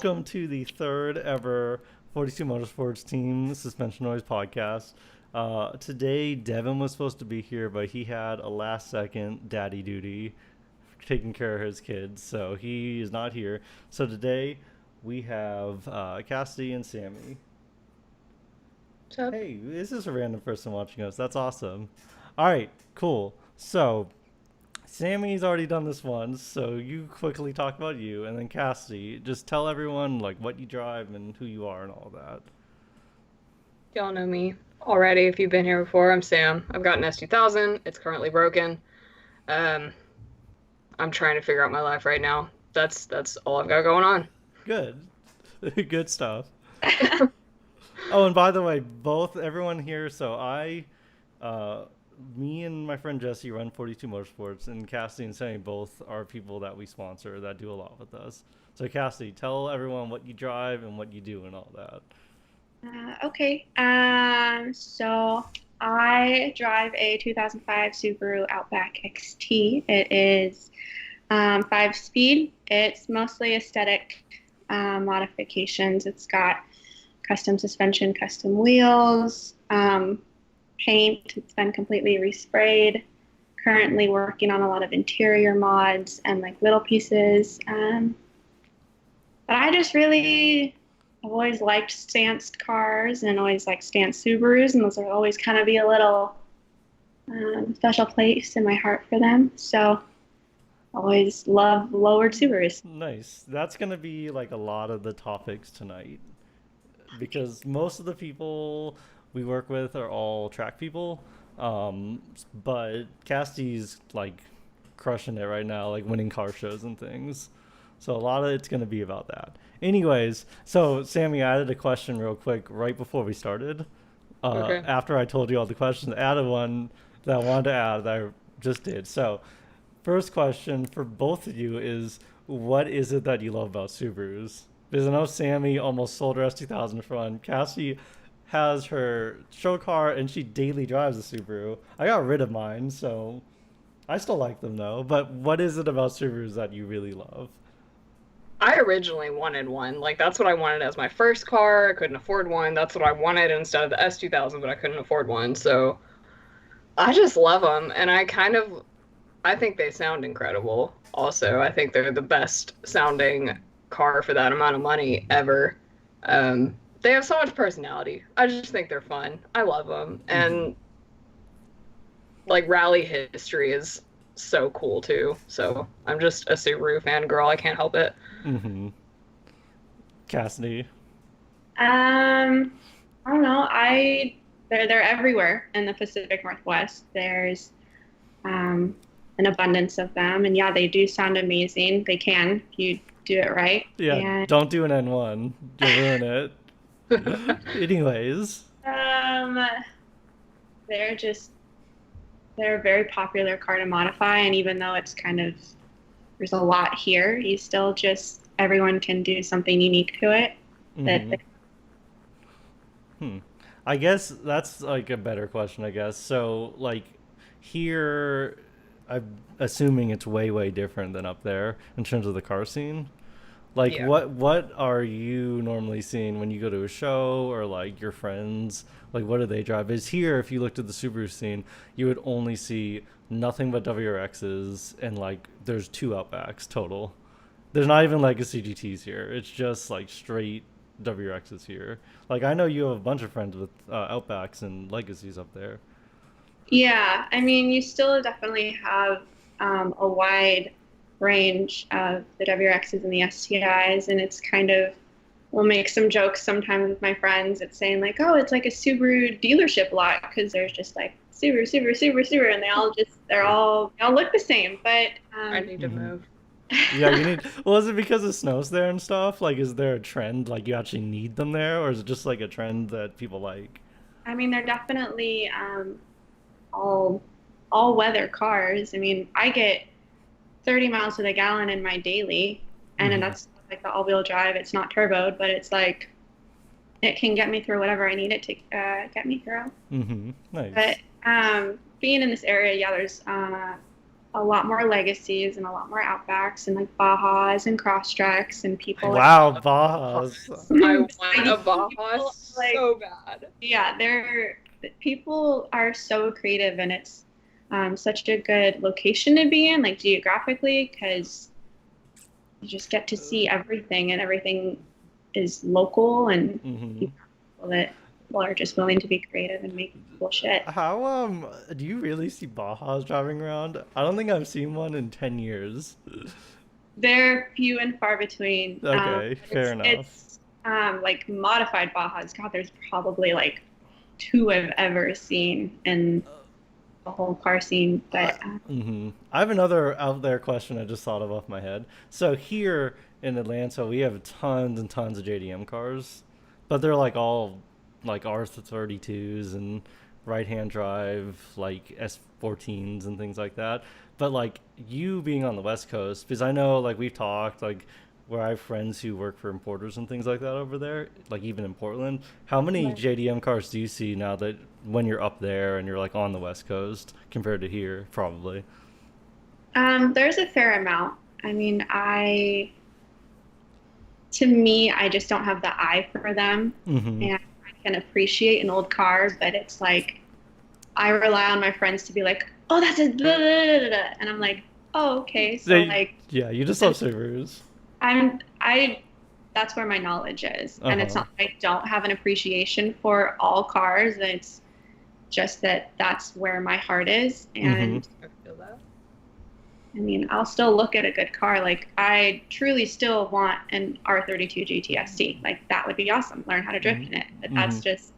welcome to the third ever 42 Motorsports Team Suspension Noise podcast. Today, Devin was supposed to be here, but he had a last-second daddy duty taking care of his kids, so he is not here. So today, we have Cassidy and Sammy. What's up? Hey, this is a random person watching us. That's awesome. All right, cool. So, Sammy's already done this once, so you quickly talk about you, and then Cassidy, just tell everyone like what you drive and who you are and all that. Y'all know me already if you've been here before. I'm Sam. I've got an S2000. It's currently broken. Um, I'm trying to figure out my life right now. That's all I've got going on. Good, good stuff. Oh, and by the way, everyone here. So me and my friend Jesse run 42 Motorsports, and Cassidy and Sammy both are people that we sponsor that do a lot with us. So Cassidy, tell everyone what you drive and what you do and all that. Okay. So I drive a 2005 Subaru Outback XT. It is 5-speed. It's mostly aesthetic modifications. It's got custom suspension, custom wheels, paint. It's been completely resprayed. Currently working on a lot of interior mods and like little pieces. But I just really I've always liked stanced cars and always liked stanced Subarus, and those will always kind of be a little special place in my heart for them. So always love lowered Subarus. Nice. That's going to be like a lot of the topics tonight because most of the people we work with are all track people. But Cassidy's like crushing it right now, like winning car shows and things. So a lot of it's going to be about that. Anyways, so Sammy, I added a question real quick right before we started. Okay. After I told you all the questions, I added one that I wanted to add that I just did. So first question for both of you is, what is it that you love about Subarus? Because I know Sammy almost sold her S2000 for one. Cassie has her show car and she daily drives a Subaru. I got rid of mine, so I still like them though. But what is it about Subarus that you really love? I originally wanted one. Like, that's what I wanted as my first car. I couldn't afford one. That's what I wanted instead of the S2000, but I couldn't afford one. So I just love them. And I think they sound incredible. Also, I think they're the best sounding car for that amount of money ever. They have so much personality. I just think they're fun. I love them. And like rally history is so cool too. So I'm just a Subaru fan girl. I can't help it. Mm-hmm. Cassidy. I don't know. They're everywhere in the Pacific Northwest. There's an abundance of them, and yeah, they do sound amazing. They can if you do it right. Yeah, And don't do an N1. You'll ruin it. Anyways. they're a very popular car to modify, and even though it's kind of there's a lot here, you still just everyone can do something unique to it. Mm-hmm. I guess that's like a better question, I guess. So like here, I'm assuming it's way, way different than up there in terms of the car scene. Like Yeah. what are you normally seeing when you go to a show or like your friends? Like what do they drive? Is here if you looked at the Subaru scene, you would only see nothing but WRXs and like there's 2 Outbacks total. There's not even legacy GTs here. It's just like straight WRXs here. Like I know you have a bunch of friends with Outbacks and legacies up there. Yeah, I mean, you still definitely have a wide range of the WRXs and the STIs, and it's kind of, we'll make some jokes sometimes with my friends. It's saying like, oh, it's like a Subaru dealership lot because there's just like Subaru, Subaru, Subaru, Subaru, and they all look the same. But I need to move. Yeah, you need. Well, is it because it snows there and stuff? Like, is there a trend like you actually need them there, or is it just like a trend that people like? I mean, they're definitely all all weather cars. I mean, I get 30 miles to the gallon in my daily, and then Mm-hmm. that's like the all-wheel drive. It's not turboed, but it's like it can get me through whatever I need it to get me through. Mm-hmm. But Nice. being in this area, yeah, there's a lot more legacies and a lot more outbacks and like Bajas and Crosstreks and I people like Wow, love Bajas. I want a Baja people, like so bad. yeah, people are so creative and it's such a good location to be in, like geographically, because you just get to see everything and everything is local and Hmm. people that people are just willing to be creative and make cool shit. How do you really see Bajas driving around? I don't think I've seen one in 10 years. They're few and far between. Okay, fair enough. It's like modified Bajas. God, there's probably like two I've ever seen in the whole car scene. But I have another out there question I just thought of off my head. So here in Atlanta, we have tons and tons of JDM cars, but they're like all like R32s and right-hand drive, like S14s and things like that. But like you being on the West Coast, because I know like we've talked like where I have friends who work for importers and things like that over there, like even in Portland. How many JDM cars do you see now that when you're up there and you're like on the West Coast compared to here, probably? there's a fair amount. I mean, to me, I just don't have the eye for them, Mm-hmm. and I can appreciate an old car, but it's like I rely on my friends to be like, "Oh, that's a," blah, blah, blah, blah," and I'm like, "Oh, okay." So They, like, yeah, you just I'm love Subarus. I that's where my knowledge is. Uh And it's huh. not that I don't have an appreciation for all cars. It's just that that's where my heart is. Mm-hmm. And I feel that. I mean, I'll still look at a good car. Like I truly still want an R32 GTST. Like that would be awesome. Learn how to drift in it. But Mm-hmm. that's just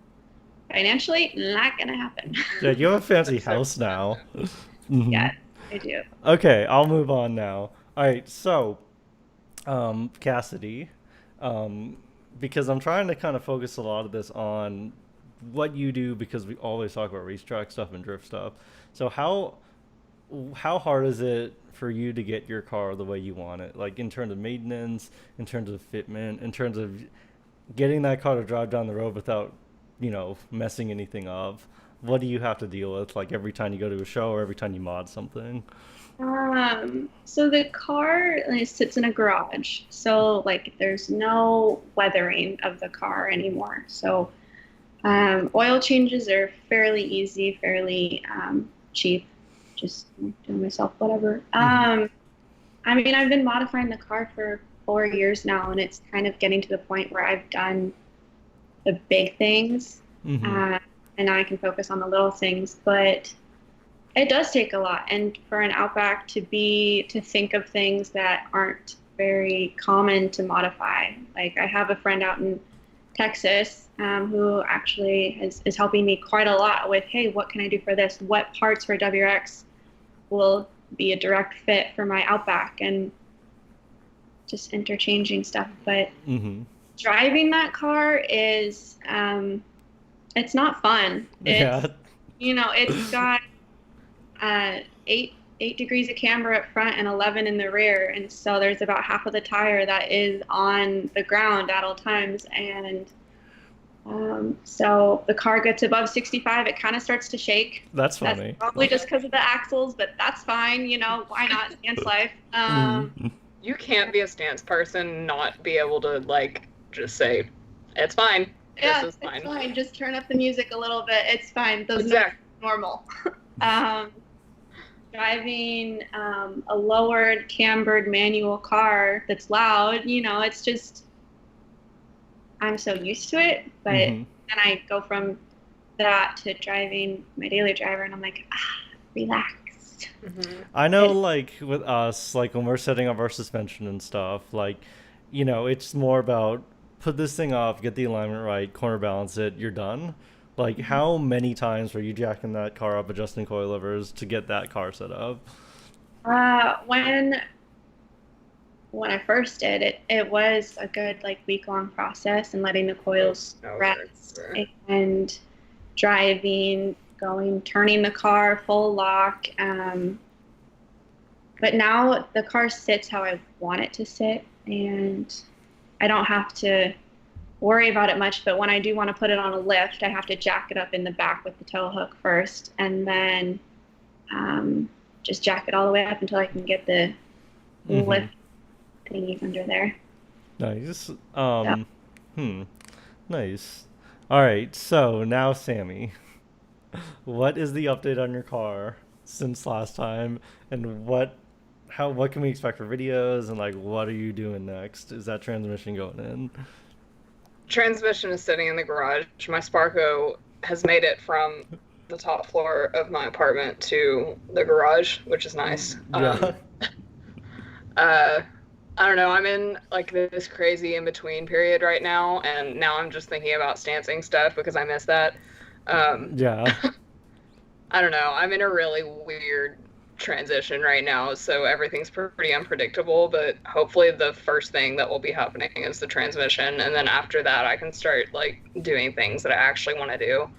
financially not gonna happen. Yeah, you have a fancy That's so house now. expensive. Mm-hmm. Yeah, I do. Okay, I'll move on now. All right, so Cassidy, um, because I'm trying to kind of focus a lot of this on what you do because we always talk about racetrack stuff and drift stuff. So how hard is it for you to get your car the way you want it? Like in terms of maintenance, in terms of fitment, in terms of getting that car to drive down the road without, messing anything up. What do you have to deal with like every time you go to a show or every time you mod something? So the car sits in a garage. So like there's no weathering of the car anymore. So oil changes are fairly easy, fairly cheap. Just doing myself whatever. Mm-hmm. I mean, I've been modifying the car for 4 years now, and it's kind of getting to the point where I've done the big things, Mm-hmm. uh, and now I can focus on the little things. But it does take a lot, and for an Outback to think of things that aren't very common to modify. Like I have a friend out in Texas who actually is helping me quite a lot with, hey, what can I do for this? What parts for WRX will be a direct fit for my Outback, and just interchanging stuff. But Mm-hmm. driving that car is it's not fun. Yeah. It's got uh, eight degrees of camber up front and 11 in the rear, and so there's about half of the tire that is on the ground at all times. And so the car gets above 65, it kind of starts to shake. That's That's funny. probably just because of the axles, but that's fine. Why not? Stance life. Mm-hmm. You can't be a stance person, not be able to like just say, "It's fine. Yeah, This is fine." it's fine. Just turn up the music a little bit. It's fine. Those Exactly. are normal. um, Driving a lowered, cambered manual car that's loud, it's just, I'm so used to it. But Mm-hmm. then I go from that to driving my daily driver, and I'm like, relax. Mhm. I know, It, like with us, like when we're setting up our suspension and stuff, like, it's more about put this thing off, get the alignment right, corner balance it, you're done. Like, how many times were you jacking that car up, adjusting coilovers to get that car set up? when I first did it, it was a good like week-long process, and letting the coils Oh, rest right. and driving, turning the car full lock. But now the car sits how I want it to sit, and I don't have to worry about it much. But when I do want to put it on a lift, I have to jack it up in the back with the tow hook first, and then just jack it all the way up until I can get the Mhm. lift thingies under there. Nice. Yeah. Nice. All right. So now, Sammy, what is the update on your car since last time, and what can we expect for videos, and like what are you doing next? Is that transmission going in? Transmission is sitting in the garage. My Sparko has made it from the top floor of my apartment to the garage, which is nice. Yeah. Uh, I don't know. I'm in like this crazy in between period right now, and now I'm just thinking about stancing stuff because I miss that. Yeah. I don't know. I'm in a really weird transition right now, so everything's pretty unpredictable, but hopefully the first thing that will be happening is the transmission, and then after that I can start like doing things that I actually want to do.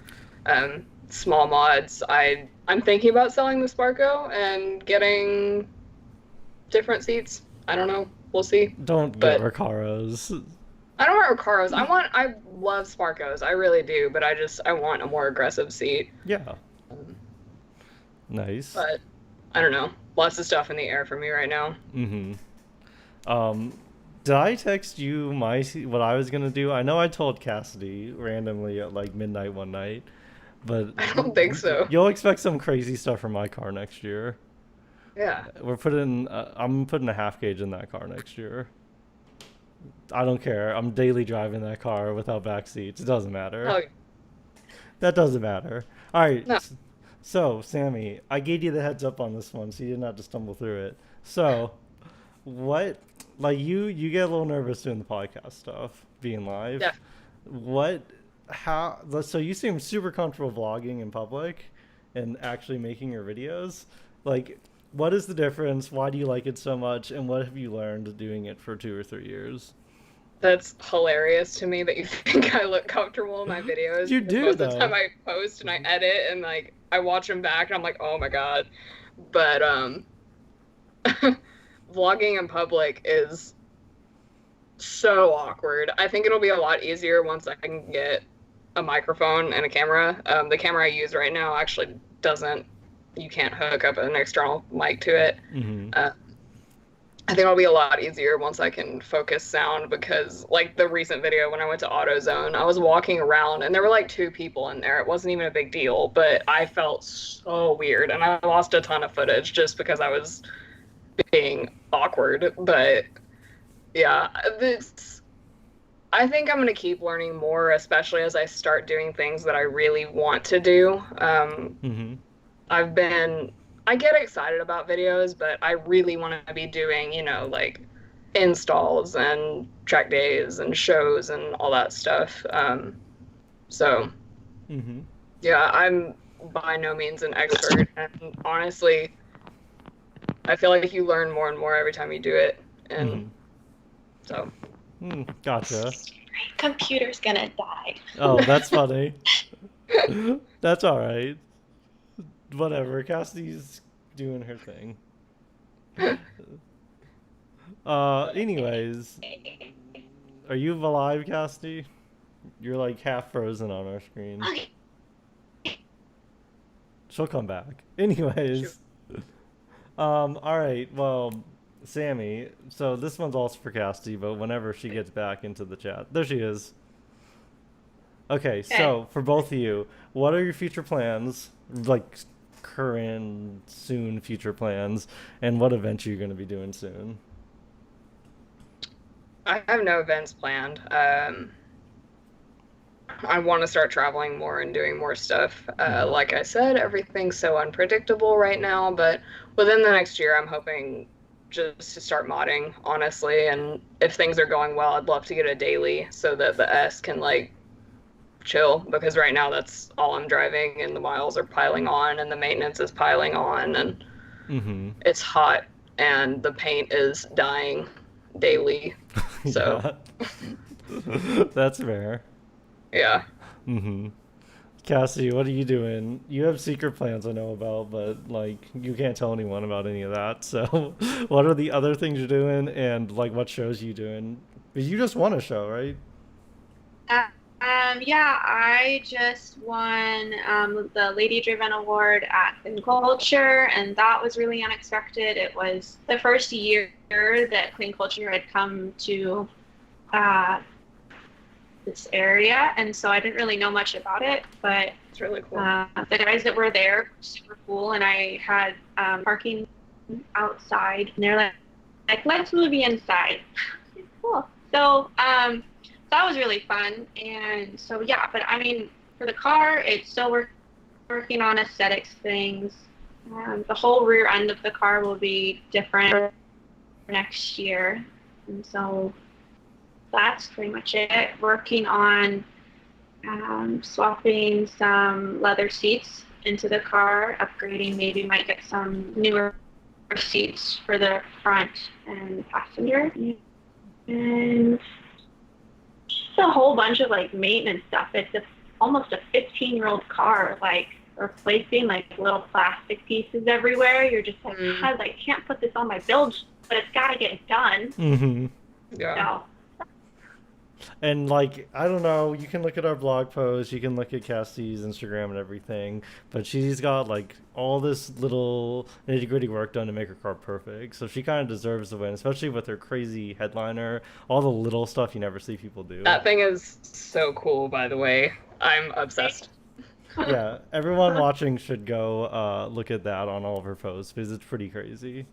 Small mods. I'm thinking about selling the Sparko and getting different seats. I don't know. We'll see. Don't But get Recaros. I don't want Recaros. I love Sparkos. I really do, but I want a more aggressive seat. Yeah. Um, Nice. But I don't know. Lots of stuff in the air for me right now. Mm-hmm. Did I text you what I was gonna do? I know I told Cassidy randomly at like midnight one night, but I don't think so. you'll expect some crazy stuff from my car next year. Yeah. I'm putting a half gauge in that car next year. I don't care. I'm daily driving that car without back seats. It doesn't matter. Oh, That doesn't matter. All right. no. So, Sammy, I gave you the heads up on this one, so you didn't have to stumble through it. So, what, like, you get a little nervous doing the podcast stuff, being live. Yeah. So you seem super comfortable vlogging in public and actually making your videos. Like, what is the difference? Why do you like it so much? And what have you learned doing it for 2 or 3 years? That's hilarious to me that you think I look comfortable in my videos. You because do, most of the though. time I post and I edit and like I watch them back and I'm like, oh my god. But vlogging in public is so awkward. I think it'll be a lot easier once I can get a microphone and a camera. The camera I use right now actually doesn't. You can't hook up an external mic to it. Mm-hmm. I think it'll be a lot easier once I can focus sound because, like, the recent video when I went to AutoZone, I was walking around and there were like 2 people in there. It wasn't even a big deal, but I felt so weird and I lost a ton of footage just because I was being awkward. But yeah, I think I'm going to keep learning more, especially as I start doing things that I really want to do. Mm-hmm. I get excited about videos, but I really want to be doing, like installs and track days and shows and all that stuff. So, Mm-hmm. yeah, I'm by no means an expert. And honestly, I feel like you learn more and more every time you do it. And so. Gotcha. My computer's gonna die. Oh, that's funny. That's all right. Whatever. Cassidy's doing her thing. Anyways, are you alive, Cassidy? You're like half frozen on our screen. Okay. She'll come back. Anyways. All right. Well, Sammy. So this one's also for Cassidy, but whenever she gets back into the chat, there she is. Okay. So for both of you, what are your future plans? Like current, soon future plans, and what events are you going to be doing soon? I have no events planned. I want to start traveling more and doing more stuff. Like I said, everything's so unpredictable right now, but within the next year, I'm hoping just to start modding, honestly. And if things are going well, I'd love to get a daily so that the S can like chill, because right now that's all I'm driving and the miles are piling on and the maintenance is piling on and it's hot and the paint is dying daily. So that's fair. Yeah. Cassie, what are you doing? You have secret plans I know about, but like you can't tell anyone about any of that. So what are the other things you're doing, and like what shows you doing? Because you just won a show, right? Yeah, I just won the Lady Driven Award at Clean Culture, and that was really unexpected. It was the first year that Clean Culture had come to uh, this area, and so I didn't really know much about it. But It's really cool. the guys that were there were super cool, and I had parking outside, and they're like, let's move you inside. Cool. So that was really fun. And so yeah, but I mean, for the car, it's still working on aesthetics things. The whole rear end of the car will be different next year, and so that's pretty much it. Working on swapping some leather seats into the car, upgrading, maybe might get some newer seats for the front and passenger. And just a whole bunch of like maintenance stuff. It's almost a 15-year-old car, like replacing like little plastic pieces everywhere. You're just like, God, I can't put this on my build, but it's got to get done. Mm-hmm. Yeah. So, And like, I don't know, you can look at our blog post, you can look at Cassidy's Instagram and everything, but she's got like all this little nitty gritty work done to make her car perfect. So she kind of deserves the win, especially with her crazy headliner, all the little stuff you never see people do. That thing is so cool, by the way. I'm obsessed. Yeah, everyone watching should go look at that on all of her posts because it's pretty crazy.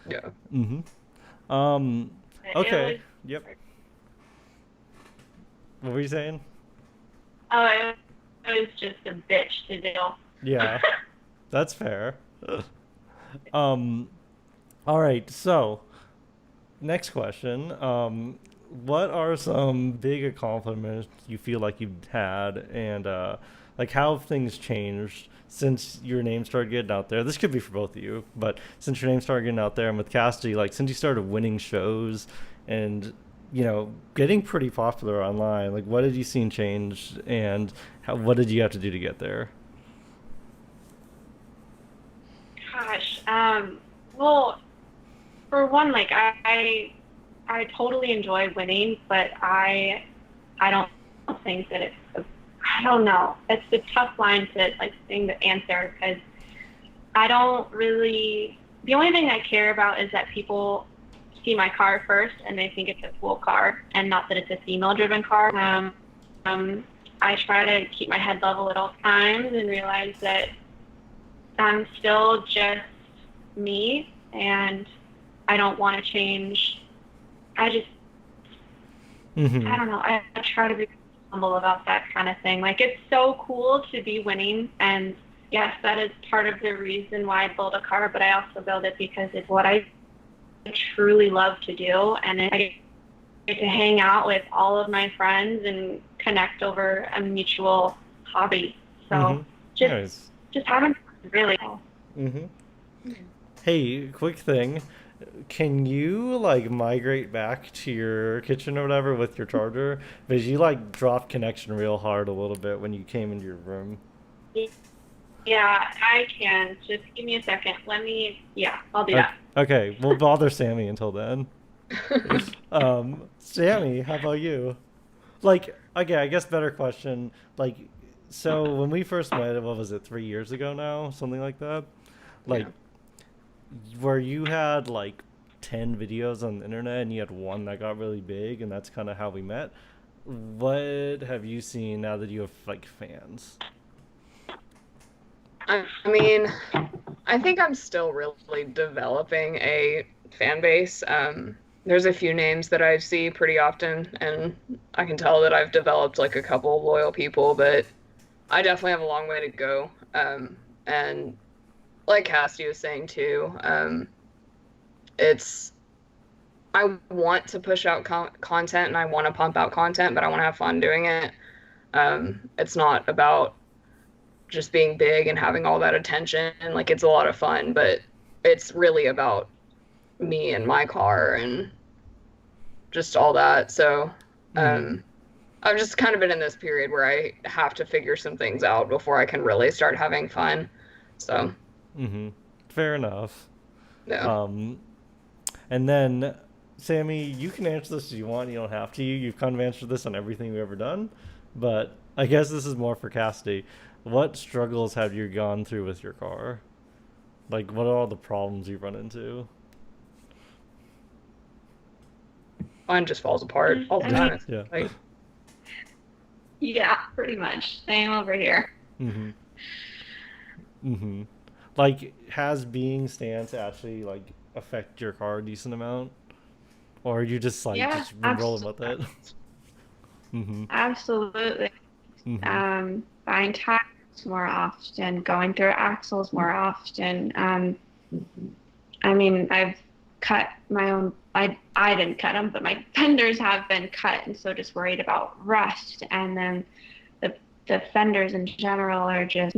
Yeah. Mm-hmm. Okay. Yep. What were you saying? Oh, it was just a bitch to do. Yeah, that's fair. All right, so next question. What are some big accomplishments you feel like you've had, and like how have things changed since your name started getting out there? This could be for both of you, but since your name started getting out there, and with Cassidy, like since you started winning shows and getting pretty popular online, like what have you seen change, and what did you have to do to get there? Gosh, well, for one, like I totally enjoy winning, but I don't think that I don't know. It's a tough line to like thing to answer because I don't really. The only thing I care about is that people see my car first and they think it's a cool car and not that it's a female-driven car. I try to keep my head level at all times and realize that I'm still just me and I don't want to change. I don't know. I try to be humble about that kind of thing. Like, it's so cool to be winning, and yes, that is part of the reason why I build a car, but I also build it because it's what I truly love to do, and I get to hang out with all of my friends and connect over a mutual hobby. So just having fun, really. Hey, quick thing. Can you like migrate back to your kitchen or whatever with your charger? Because you like dropped connection real hard a little bit when you came into your room. Yeah, I can. Just give me a second. I'll do that. Okay, we'll bother Sammy until then. Sammy, how about you? Like, okay, I guess better question. Like, so when we first met, what was it, 3 years ago now? Something like that? Like, where you had like 10 videos on the internet and you had one that got really big, and that's kind of how we met. What have you seen now that you have like fans? I mean, I think I'm still really developing a fan base. There's a few names that I see pretty often, and I can tell that I've developed like a couple of loyal people, but I definitely have a long way to go. And like Cassidy was saying too, I want to push out content and I want to pump out content, but I want to have fun doing it. It's not about just being big and having all that attention, and like it's a lot of fun, but it's really about me and my car and just all that. So I've just kind of been in this period where I have to figure some things out before I can really start having fun. So Fair enough. yeah. And then Sammy, you can answer this if you want. You don't have to. You've kind of answered this on everything we've ever done, but I guess this is more for Cassidy. What struggles have you gone through with your car? Like, what are all the problems you run into? Mine just falls apart all the I mean, time. Yeah. Like, yeah, pretty much. Same over here. Mm-hmm. Mm-hmm. Like, has being stance actually like affect your car a decent amount, or are you just like Yeah, just been rolling with it? Mm-hmm. absolutely. Mm-hmm. Buying tires more often, going through axles more often. I mean, I've cut my own. I didn't cut them, but my fenders have been cut, and so just worried about rust. And then the the fenders in general are just,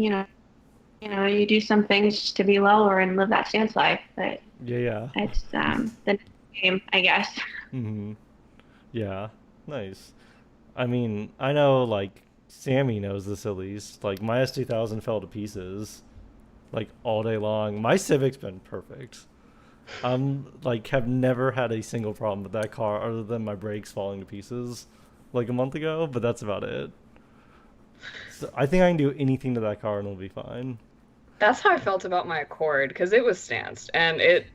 you do some things to be lower and live that stance life, but Yeah, yeah. it's the game, I guess. Mm-hmm. Yeah. Nice. I mean, I know like Sammy knows this at least. Like my S2000 fell to pieces like all day long. My Civic's been perfect. Like have never had a single problem with that car other than my brakes falling to pieces like a month ago, but that's about it. So I think I can do anything to that car and it'll be fine. that's how I felt about my Accord because it was stanced and it,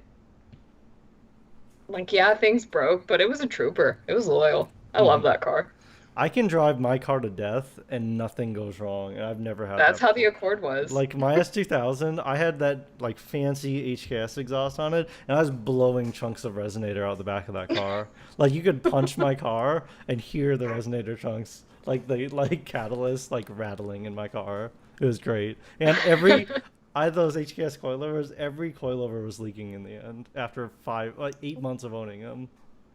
like, yeah, things broke, but it was a trooper. It was loyal. I love Hmm. that car. I can drive my car to death and nothing goes wrong, and I've never had That's that how the before. Accord was. Like my S2000, I had that like fancy HKS exhaust on it, and I was blowing chunks of resonator out the back of that car. Like you could punch my car and hear the resonator chunks, like the like catalyst like rattling in my car. It was great, and I had those HKS coilovers. Every coilover was leaking in the end after 8 months of owning them.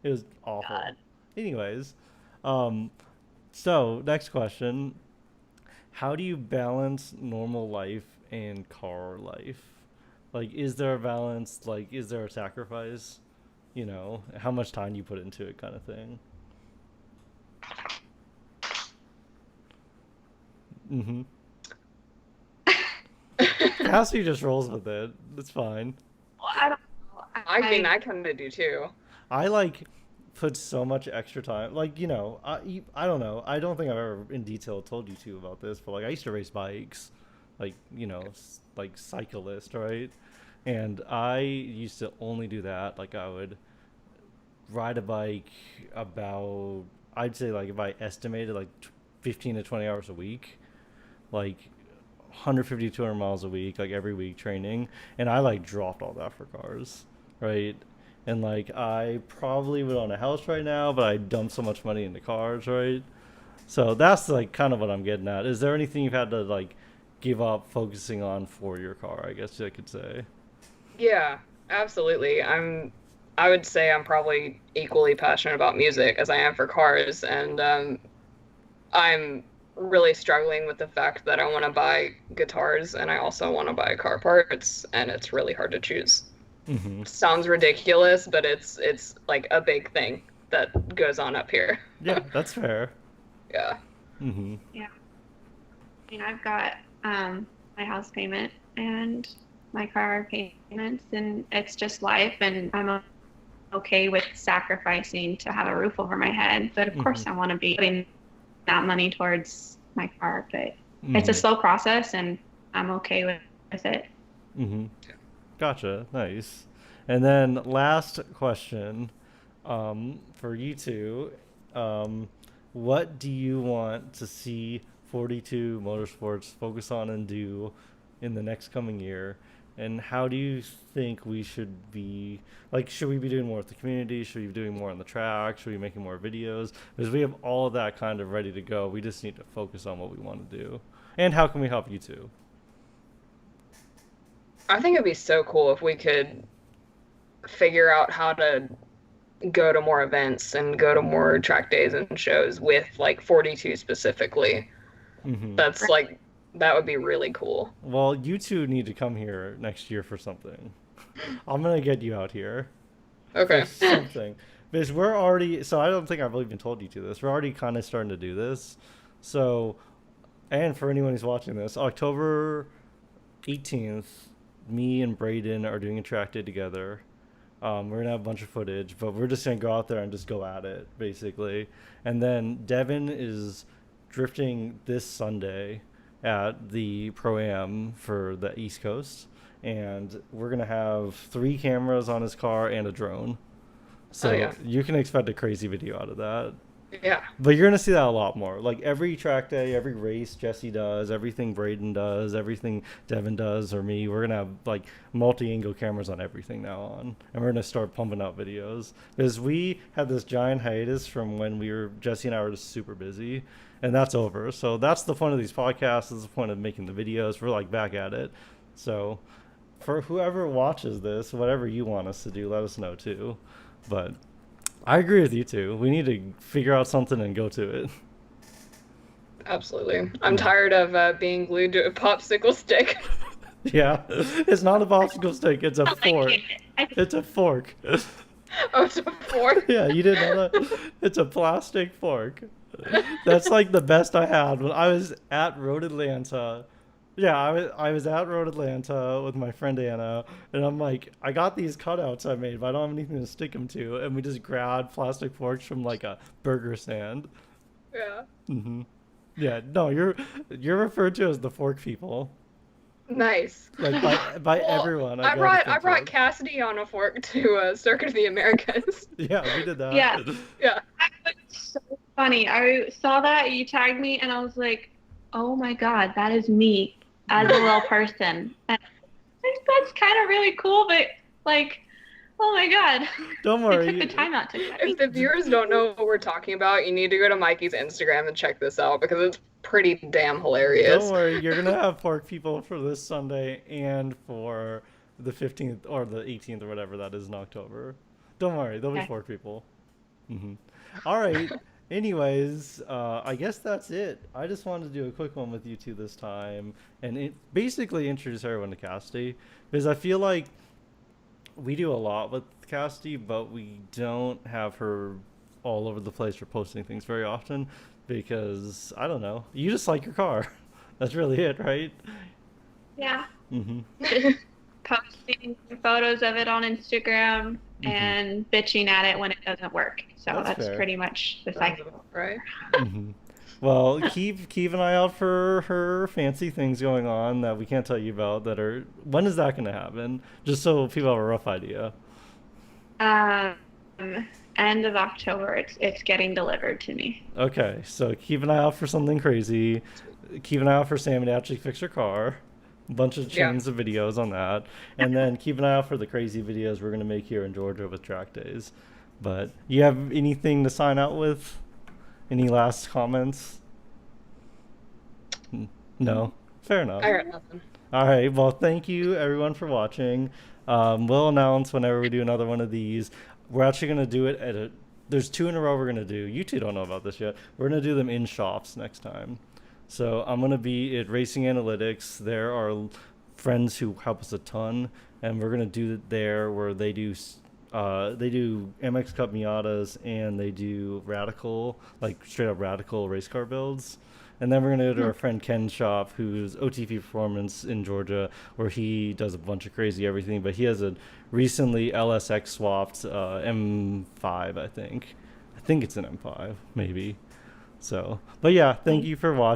It was awful. God. Anyways, um, so next question: how do you balance normal life and car life? Like, is there a balance? Like, is there a sacrifice? How much time do you put into it, kind of thing. Mm-hmm. Cassie just rolls with it. It's fine. Well, I don't know. I mean, I kind of do too. I like put so much extra time. Like, I don't know. I don't think I've ever in detail told you two about this, but like I used to race bikes, like like cyclist, right? And I used to only do that. Like I would ride a bike about, I'd say like if I estimated like 15 to 20 hours a week, like 150 200 miles a week, like every week training, and I like dropped all that for cars, right? And like I probably would own a house right now, but I dumped so much money into cars, right? So that's like kind of what I'm getting at. Is there anything you've had to like give up focusing on for your car, I guess I could say? Yeah, absolutely. I would say I'm probably equally passionate about music as I am for cars, and I'm really struggling with the fact that I want to buy guitars and I also want to buy car parts, and it's really hard to choose. Mm-hmm. Sounds ridiculous, but it's like a big thing that goes on up here. Yeah, that's fair. Yeah. Mm-hmm. Yeah. I mean, I've got my house payment and my car payments, and it's just life, and I'm okay with sacrificing to have a roof over my head. But of course, Mm-hmm. I want to be putting that money towards my car, but it's a Mm-hmm. slow process, and I'm okay with it. Mm-hmm. Gotcha. Nice. And then last question, for you two, um, what do you want to see 42 Motorsports focus on and do in the next coming year? And how do you think we should be, like, should we be doing more with the community? Should we be doing more on the track? Should we be making more videos? Because we have all of that kind of ready to go. We just need to focus on what we want to do. And how can we help you two? I think it'd be so cool if we could figure out how to go to more events and go to more track days and shows with like 42 specifically. Mm-hmm. That's like, that would be really cool. Well, you two need to come here next year for something. I'm gonna get you out here for Okay. something because we're already. So I don't think I've even told you to this. We're already kind of starting to do this. So, and for anyone who's watching this, October 18th, me and Braden are doing a track day together. We're gonna have a bunch of footage, but we're just gonna go out there and just go at it, basically. And then Devin is drifting this Sunday at the Pro-Am for the East Coast, and we're gonna have 3 cameras on his car and a drone. So yeah. you can expect a crazy video out of that. Yeah. But you're gonna see that a lot more. Like every track day, every race Jesse does, everything Braden does, everything Devin does, or me, we're gonna have like multi-angle cameras on everything now on, and we're gonna start pumping out videos because we had this giant hiatus from when Jesse and I were just super busy, and that's over. So that's the point of these podcasts. That's the point of making the videos. We're like back at it. So for whoever watches this, whatever you want us to do, let us know too. But I agree with you too. We need to figure out something and go to it. Absolutely. I'm tired of being glued to a popsicle stick. Yeah, it's not a popsicle stick. It's a fork. It's a fork. Oh, it's a fork? Yeah, you didn't know that? It's a plastic fork. That's like the best I had when I was at Road Atlanta. Yeah, I was at Road Atlanta with my friend Anna, and I'm like, I got these cutouts I made, but I don't have anything to stick them to, and we just grabbed plastic forks from like a burger stand. Yeah. Mm-hmm. Yeah, no, you're referred to as the fork people. Nice. Like by Well, everyone. I brought Cassidy on a fork to Circuit of the Americas. Yeah, we did that. Yeah. Yeah. It's so funny. I saw that you tagged me, and I was like, "Oh my God, that is me as a little person." And that's kind of really cool, but like, oh my God. Don't I worry. took the time out to check. If the viewers don't know what we're talking about, you need to go to Mikey's Instagram and check this out because it's pretty damn hilarious. Don't worry, you're gonna have fork people for this Sunday and for the 15th or the 18th or whatever that is in October. Don't worry, there'll be Okay. fork people. Mm-hmm. All right. Anyways, I guess that's it. I just wanted to do a quick one with you two this time, and basically introduce everyone to Cassidy, because I feel like we do a lot with Cassidy, but we don't have her all over the place for posting things very often, because I don't know, you just like your car. That's really it, right? Yeah. Mm-hmm. Posting photos of it on Instagram and bitching at it when it doesn't work. So that's fair. pretty much the cycle. Right. Mm-hmm. Well, keep an eye out for her fancy things going on that we can't tell you about. When is that going to happen? Just so people have a rough idea. End of October, it's getting delivered to me. Okay, so keep an eye out for something crazy. Keep an eye out for Sammy to actually fix her car. A bunch of chains of videos on that. And then keep an eye out for the crazy videos we're going to make here in Georgia with track days. But you have anything to sign out with? Any last comments? No? Fair enough. I heard nothing. All right. Well, thank you everyone for watching. We'll announce whenever we do another one of these. We're actually going to do it there's 2 in a row we're going to do. You two don't know about this yet. We're going to do them in shops next time. So I'm going to be at Racing Analytics. There are friends who help us a ton, and we're going to do it there where they do MX Cup Miatas, and they do radical, like straight up radical race car builds. And then we're going to go to our friend Ken's shop, who's OTP Performance in Georgia, where he does a bunch of crazy everything. But he has a recently LSX swapped M5, I think. I think it's an M5, maybe. So, but yeah, thank you for watching.